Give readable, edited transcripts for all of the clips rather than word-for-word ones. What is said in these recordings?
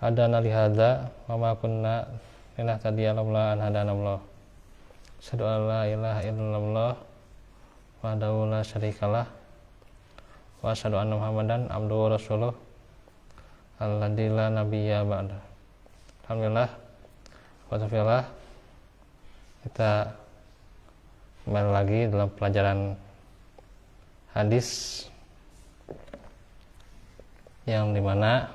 hadana li hadza wa ma kunna linahtadiya laula an hadanallah. Asyhadu an la ilaha illallah wahdahu la syarikalah wa asyhadu anna Muhammadan abduhu wa rasuluh alladzi la nabiyya ba'da. Alhamdulillah wa taufiqillah, kita kembali lagi dalam pelajaran hadis yang dimana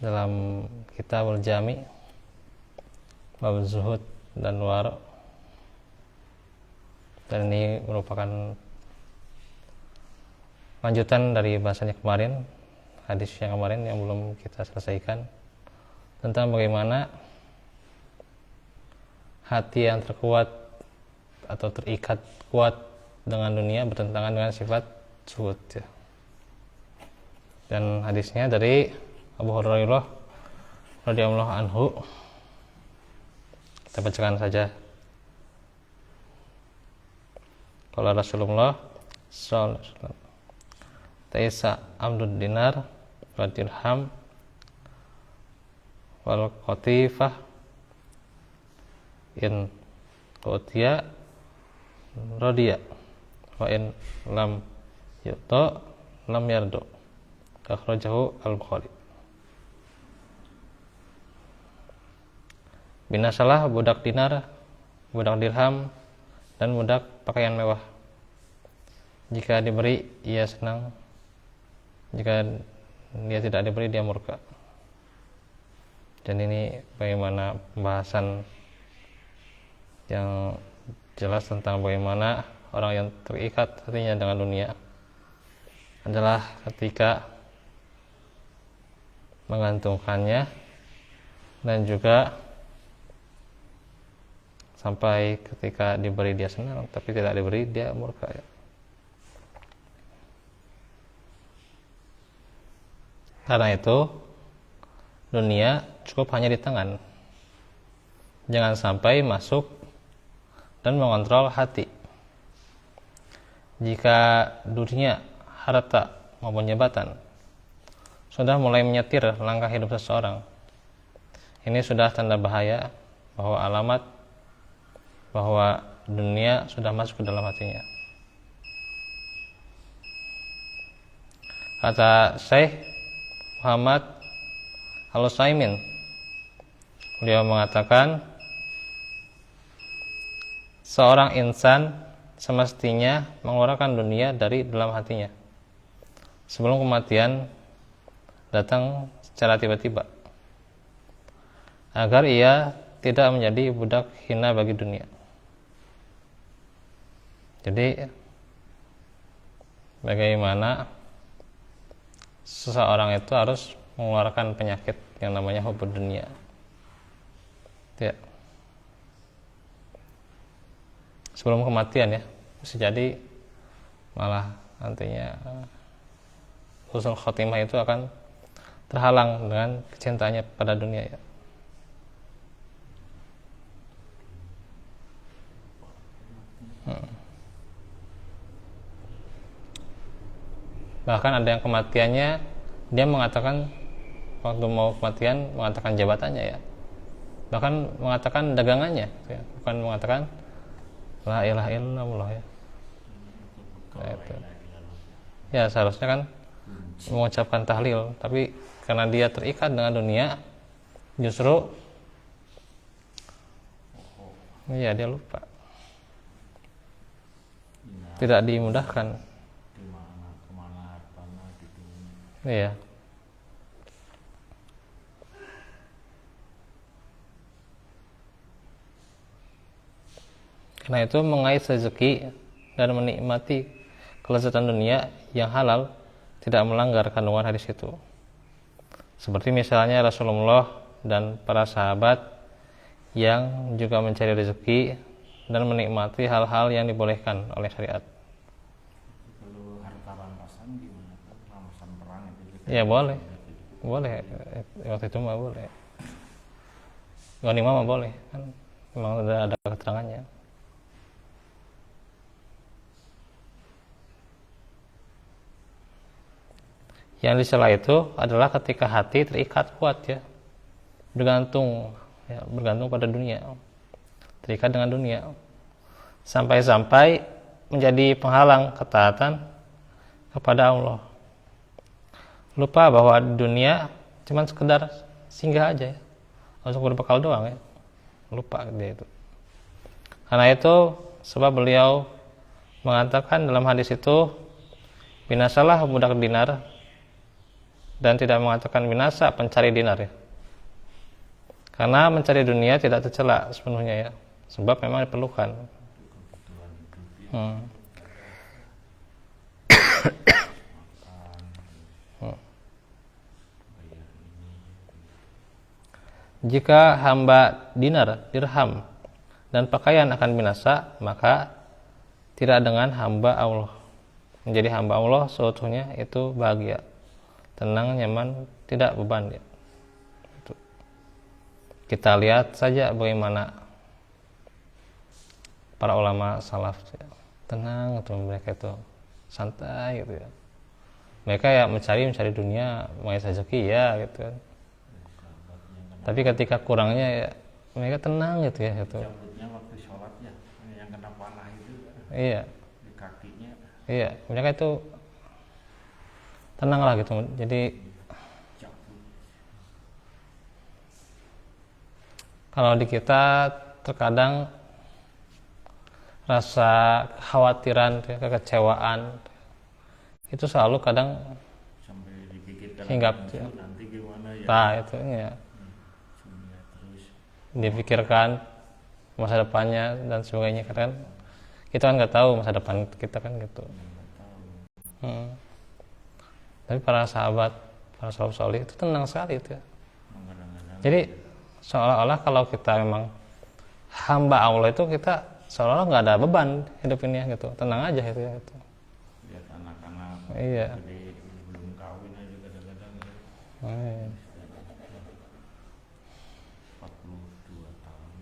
dalam Kitabul Jami bab zuhud dan wara', dan ini merupakan lanjutan dari bahasanya kemarin, hadis yang kemarin yang belum kita selesaikan, tentang bagaimana hati yang terkuat atau terikat kuat dengan dunia bertentangan dengan sifat zuhud ya. Dan hadisnya dari Abu Hurairah radhiyallahu anhu, kita bacakan saja. Qala Rasulullah sallallahu alaihi wasallam, taisa amdud dinar wa dirham wal qatifah in qutiya radiya wa in lam yuta lam yardu. Akhrajahu al-Bukhari. Binasalah budak dinar, budak dirham, dan budak pakaian mewah. Jika diberi, ia senang. Jika dia tidak diberi, dia murka. Dan ini bagaimana pembahasan yang jelas tentang bagaimana orang yang terikat hatinya dengan dunia adalah ketika menggantungkannya, dan juga sampai ketika diberi dia senang, tapi tidak diberi dia murka ya. Karena itu dunia cukup hanya di tangan, jangan sampai masuk dan mengontrol hati. Jika dunia, harta maupun jabatan sudah mulai menyetir langkah hidup seseorang, ini sudah tanda bahaya bahwa alamat bahwa dunia sudah masuk ke dalam hatinya. Kata Syekh Muhammad Al-Utsaimin, beliau mengatakan, seorang insan semestinya mengeluarkan dunia dari dalam hatinya sebelum kematian datang secara tiba-tiba, agar ia tidak menjadi budak hina bagi dunia. Jadi bagaimana seseorang itu harus mengeluarkan penyakit yang namanya hubud dunia ya, sebelum kematian ya. Bisa jadi malah nantinya husnul khotimah itu akan terhalang dengan kecintaannya pada dunia ya. Bahkan ada yang kematiannya dia mengatakan, waktu mau kematian mengatakan jabatannya ya, bahkan mengatakan dagangannya ya, bukan mengatakan la ilaha illallah ya. Nah, itu. Ya seharusnya kan mengucapkan tahlil, tapi karena dia terikat dengan dunia, justru ya dia lupa, tidak dimudahkan. Iya. Karena itu mengais rezeki dan menikmati kelezatan dunia yang halal tidak melanggar kandungan hadis itu. Seperti misalnya Rasulullah dan para sahabat yang juga mencari rezeki dan menikmati hal-hal yang dibolehkan oleh syariat. Kalau harta rampasan gimana? Rampasan perang itu? Ya boleh, boleh. Waktu itu mah boleh. Ghanimah mah boleh, kan memang sudah ada keterangannya. Yang dicela itu adalah ketika hati terikat kuat ya, bergantung pada dunia, terikat dengan dunia, sampai-sampai menjadi penghalang ketaatan kepada Allah. Lupa bahwa dunia cuma sekedar singgah aja ya, untuk berbekal doang ya. Lupa dia itu. Karena itu sebab beliau mengatakan dalam hadis itu, binasalah budak dinar, dan tidak mengatakan binasa pencari dinar ya. Karena mencari dunia tidak tercela sepenuhnya ya, sebab memang diperlukan. Jika hamba dinar, dirham, dan pakaian akan binasa, maka tidak dengan hamba Allah. Menjadi hamba Allah seutuhnya itu bahagia, tenang, nyaman, tidak beban ya. Kita lihat saja bagaimana para ulama salaf ya. Tenang gitu, mereka itu santai gitu ya. Mereka ya mencari dunia, mengais rezeki ya gitu kan. Tapi ketika kurangnya ya mereka tenang gitu ya gitu. Cabutnya waktu sholat ya, yang kena panah itu Iya. di kakinya. Iya, mereka itu tenang lah gitu. Jadi kalau di kita terkadang rasa kekhawatiran, kekecewaan itu selalu kadang sampai dipikirkan hinggap ya. Nanti gimana ya? Nah itu ya. Terus Dipikirkan masa depannya dan sebagainya, kan kita kan nggak tahu masa depan kita kan gitu. Tapi para sahabat, para salaf salih itu tenang sekali itu ya. Jadi seolah-olah kalau kita memang hamba Allah itu kita seolah-olah nggak ada beban hidup ini ya gitu, tenang aja itu ya gitu. lihat anak-anak Iya. gede belum kawin aja kadang-kadang ya. 42 tahun.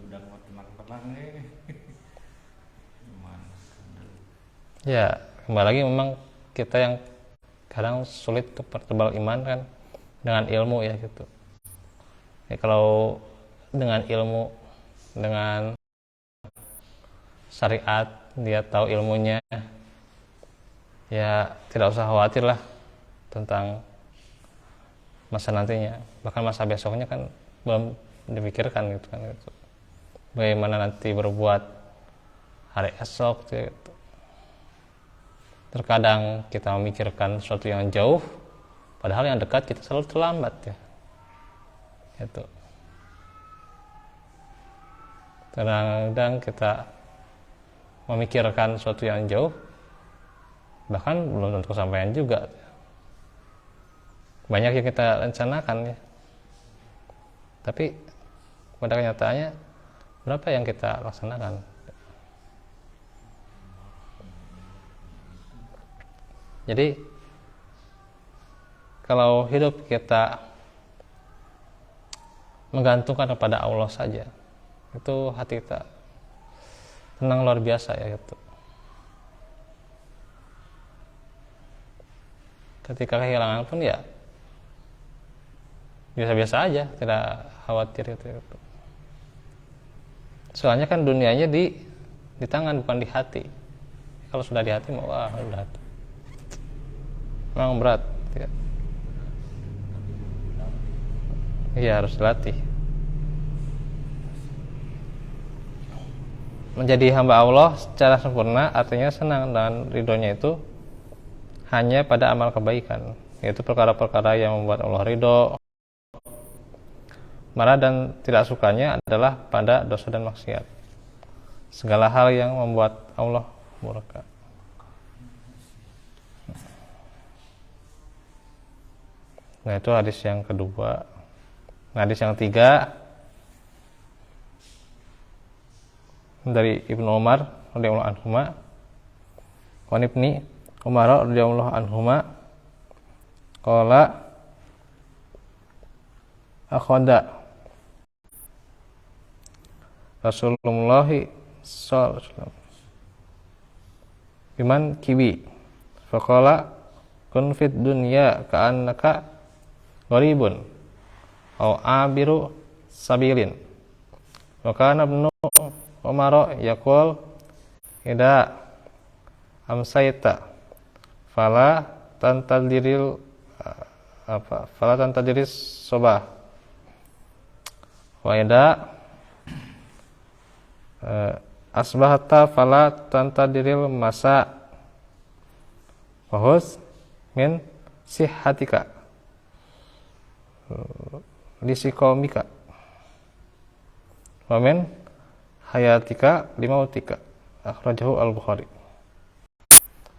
Udah mau tenang-tenang nih. Ya, kembali lagi memang kita yang kadang sulit untuk pertebal iman kan dengan ilmu ya gitu. Ya, kalau dengan ilmu, dengan syariat, dia tahu ilmunya, ya tidak usah khawatir lah tentang masa nantinya. Bahkan masa besoknya kan belum dipikirkan gitu kan gitu. Bagaimana nanti berbuat hari esok gitu. Terkadang kita memikirkan sesuatu yang jauh, padahal yang dekat kita selalu terlambat ya. Gitu. Kadang-kadang kita memikirkan sesuatu yang jauh, bahkan belum tentu kesampaian juga. Banyak yang kita rencanakan ya, tapi pada kenyataannya berapa yang kita laksanakan? Jadi kalau hidup kita menggantungkan kepada Allah saja, itu hati kita tenang luar biasa ya gitu. Ketika kehilangan pun ya biasa-biasa aja, tidak khawatir gitu. Soalnya kan dunianya di tangan bukan di hati. Kalau sudah di hati mau udah memang berat ya. Iya, harus dilatih. Menjadi hamba Allah secara sempurna artinya senang dan ridhonya itu hanya pada amal kebaikan, yaitu perkara-perkara yang membuat Allah ridho. Marah dan tidak sukanya adalah pada dosa dan maksiat, segala hal yang membuat Allah murka. Nah itu hadis yang kedua. Hadis yang tiga dari Ibnu Umar radhiyallahu anhuma, wa ibni Umar radhiyallahu anhuma qala akhada Rasulullah sallallahu alaihi wasallam biman kibi faqala kun fid dunya ka'annaka gharibun aw abiru sabilin wa kana ibnu Umar yaqul ida amsayta fala tantadiril fala tantadiris sobah wa ida asbahata fala tantadiril masa wahus min sihhatika lisikomika wa min hayatika limautika akhrajahu al-Bukhari.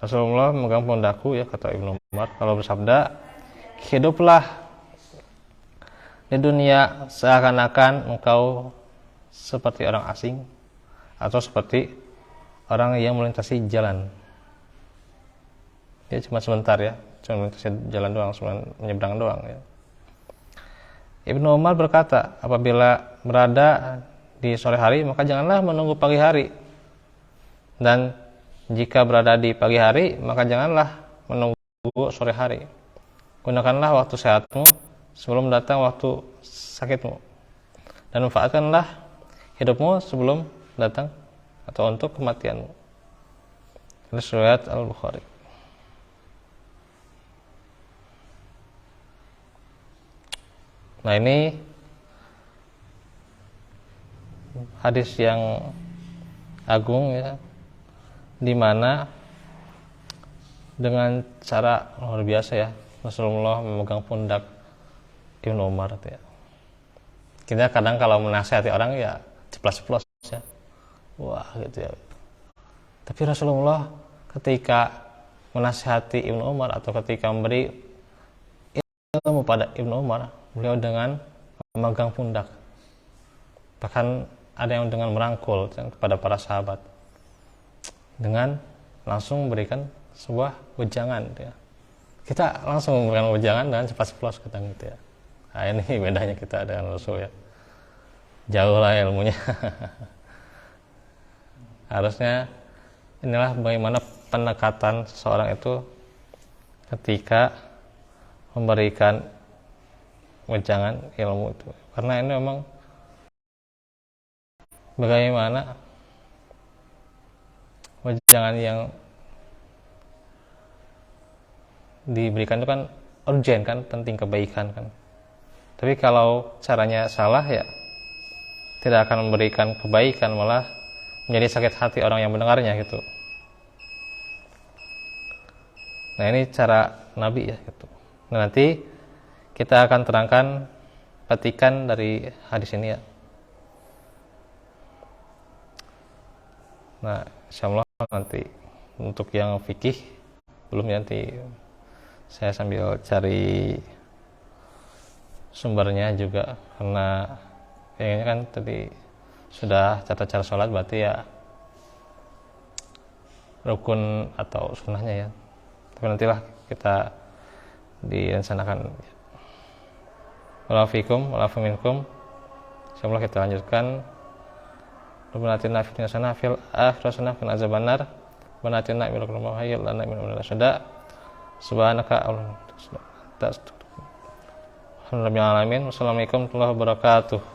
Rasulullah memegang pundakku, ya, kata Ibnu Umar, kalau bersabda, hiduplah di dunia seakan-akan engkau seperti orang asing atau seperti orang yang melintasi jalan. Ya, cuma sebentar, ya, cuma melintasi jalan doang, cuma menyeberang doang, ya. Ibnu Umar berkata, apabila berada di sore hari, maka janganlah menunggu pagi hari, dan jika berada di pagi hari, maka janganlah menunggu sore hari. Gunakanlah waktu sehatmu sebelum datang waktu sakitmu, dan manfaatkanlah hidupmu sebelum datang atau untuk kematianmu. Riwayat Al-Bukhari. Nah, ini hadis yang agung, ya, di mana dengan cara luar biasa, ya, Rasulullah memegang pundak Ibnu Umar, ya. Kita kadang kalau menasihati orang, ya, ceplos-ceplos, ya, wah, gitu, ya. Tapi Rasulullah ketika menasihati Ibnu Umar atau ketika memberi ilmu pada Ibnu Umar, beliau dengan memegang pundak, bahkan ada yang dengan merangkul kepada para sahabat, dengan langsung memberikan sebuah wejangan, ya. Kita langsung memberikan wejangan dengan cepat-ceplos, kadang, gitu, ya. Nah, ini bedanya kita dengan Rasul, ya. Jauh lah ilmunya. Harusnya inilah bagaimana pendekatan seseorang itu ketika memberikan wejangan ilmu itu, karena ini memang bagaimana wejangan yang diberikan itu kan urgent, kan, penting, kebaikan, kan. Tapi kalau caranya salah, ya, tidak akan memberikan kebaikan, malah menjadi sakit hati orang yang mendengarnya, gitu. Nah, ini cara Nabi, ya, gitu. Nah, nanti kita akan terangkan petikan dari hadis ini, ya. Nah, insyaallah nanti untuk yang fikih belum, ya, nanti saya sambil cari sumbernya juga, karena ini kan tadi sudah tata cara sholat, berarti, ya, rukun atau sunnahnya, ya. Tapi nantilah kita direncanakan. Walafikum minkum. Insyaallah kita lanjutkan. Rabbana atina fid dunya hasanah fil akhirati hasanah wa qina azabannar. Rabbana atina min ladunka rahmatan wa hayyi lana min amrina rashada. Subhanaka Allahumma. Alhamdulillahirabbil alamin. Wassalamualaikum warahmatullahi wabarakatuh.